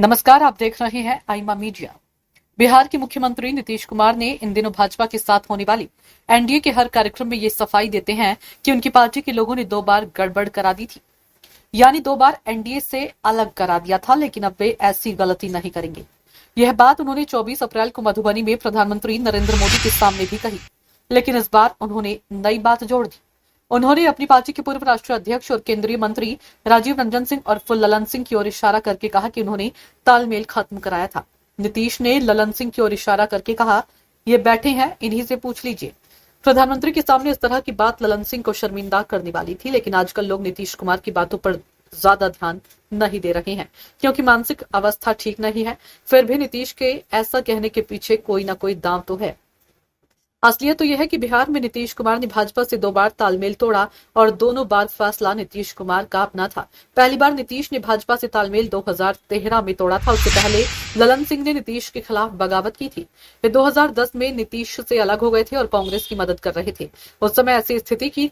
नमस्कार, आप देख रहे हैं आईमा मीडिया। बिहार के मुख्यमंत्री नीतीश कुमार ने इन दिनों भाजपा के साथ होने वाली एनडीए के हर कार्यक्रम में ये सफाई देते हैं कि उनकी पार्टी के लोगों ने 2 बार गड़बड़ करा दी थी, यानी 2 बार एनडीए से अलग करा दिया था, लेकिन अब वे ऐसी गलती नहीं करेंगे। यह बात उन्होंने 24 अप्रैल को मधुबनी में प्रधानमंत्री नरेंद्र मोदी के सामने भी कही, लेकिन इस बार उन्होंने नई बात जोड़ दी। उन्होंने अपनी पार्टी के पूर्व राष्ट्रीय अध्यक्ष और केंद्रीय मंत्री राजीव रंजन सिंह और फुल ललन सिंह की ओर इशारा करके कहा कि उन्होंने तालमेल खत्म कराया था। नीतीश ने ललन सिंह की ओर इशारा करके कहा, ये बैठे हैं, इन्हीं से पूछ लीजिए। प्रधानमंत्री के सामने इस तरह की बात ललन सिंह को शर्मिंदा करने वाली थी, लेकिन आजकल लोग नीतीश कुमार की बातों पर ज्यादा ध्यान नहीं दे रहे हैं, क्योंकि मानसिक अवस्था ठीक नहीं है। फिर भी नीतीश के ऐसा कहने के पीछे कोई ना कोई दांव तो है। असलियत तो यह है कि बिहार में नीतीश कुमार ने भाजपा से 2 बार तालमेल तोड़ा और दोनों बार फैसला नीतीश कुमार का अपना था। पहली बार नीतीश ने भाजपा से तालमेल 2013 में तोड़ा था। उससे पहले ललन सिंह ने नीतीश के खिलाफ बगावत की थी। वे 2010 में नीतीश से अलग हो गए थे और कांग्रेस की मदद कर रहे थे। उस समय ऐसी स्थिति की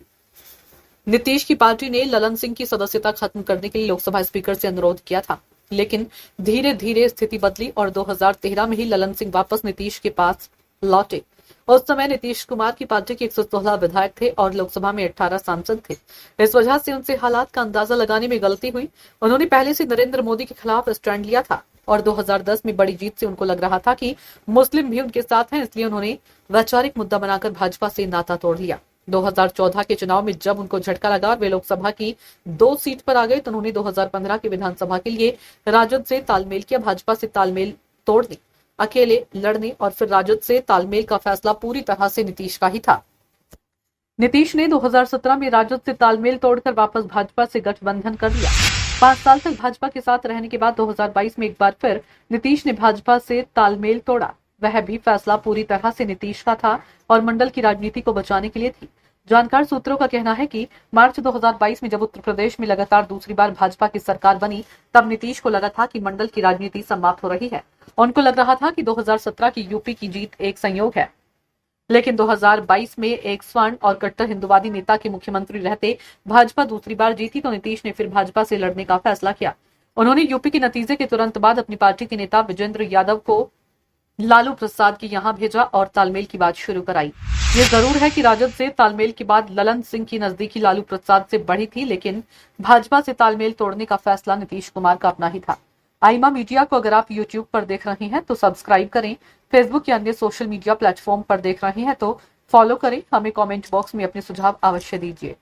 नीतीश की पार्टी ने ललन सिंह की सदस्यता खत्म करने के लिए लोकसभा स्पीकर से अनुरोध किया था, लेकिन धीरे धीरे स्थिति बदली और 2013 में ही ललन सिंह वापस नीतीश के पास लौटे। उस समय नीतीश कुमार की पार्टी के 116 विधायक थे और लोकसभा में 18 सांसद थे। इस वजह से उनसे हालात का अंदाजा लगाने में गलती हुई। उन्होंने पहले से नरेंद्र मोदी के खिलाफ स्टैंड लिया था और 2010 में बड़ी जीत से उनको लग रहा था कि मुस्लिम भी उनके साथ हैं, इसलिए उन्होंने वैचारिक मुद्दा बनाकर भाजपा से नाता तोड़ लिया। 2014 के चुनाव में जब उनको झटका लगा और वे लोकसभा की 2 सीट पर आ गए, तो उन्होंने 2015 के विधानसभा के लिए राजद से तालमेल किया। भाजपा से तालमेल तोड़ दी, अकेले लड़ने और फिर राजद से तालमेल का फैसला पूरी तरह से नीतीश का ही था। नीतीश ने 2017 में राजद से तालमेल तोड़कर वापस भाजपा से गठबंधन कर लिया। 5 साल तक भाजपा के साथ रहने के बाद 2022 में एक बार फिर नीतीश ने भाजपा से तालमेल तोड़ा। वह भी फैसला पूरी तरह से नीतीश का था और मंडल की राजनीति को बचाने के लिए थी। जानकार सूत्रों का कहना है कि मार्च 2022 में जब उत्तर प्रदेश में लगातार दूसरी बार भाजपा की सरकार बनी, तब नीतीश को लगा था कि मंडल की राजनीति समाप्त हो रही है। उनको लग रहा था कि 2017 की यूपी की जीत एक संयोग है, लेकिन 2022 में एक स्वर्ण और कट्टर हिंदुवादी नेता के मुख्यमंत्री रहते भाजपा दूसरी बार जीती, तो नीतीश ने फिर भाजपा से लड़ने का फैसला किया। उन्होंने यूपी के नतीजे के तुरंत बाद अपनी पार्टी के नेता विजेंद्र यादव को लालू प्रसाद की यहां भेजा और तालमेल की बात शुरू कराई। ये जरूर है कि राजद से तालमेल के बाद ललन सिंह की नजदीकी लालू प्रसाद से बढ़ी थी, लेकिन भाजपा से तालमेल तोड़ने का फैसला नीतीश कुमार का अपना ही था। आईमा मीडिया को अगर आप यूट्यूब पर देख रहे हैं तो सब्सक्राइब करें, फेसबुक या अन्य सोशल मीडिया प्लेटफॉर्म पर देख रहे हैं तो फॉलो करें। हमें कमेंट बॉक्स में अपने सुझाव अवश्य दीजिए।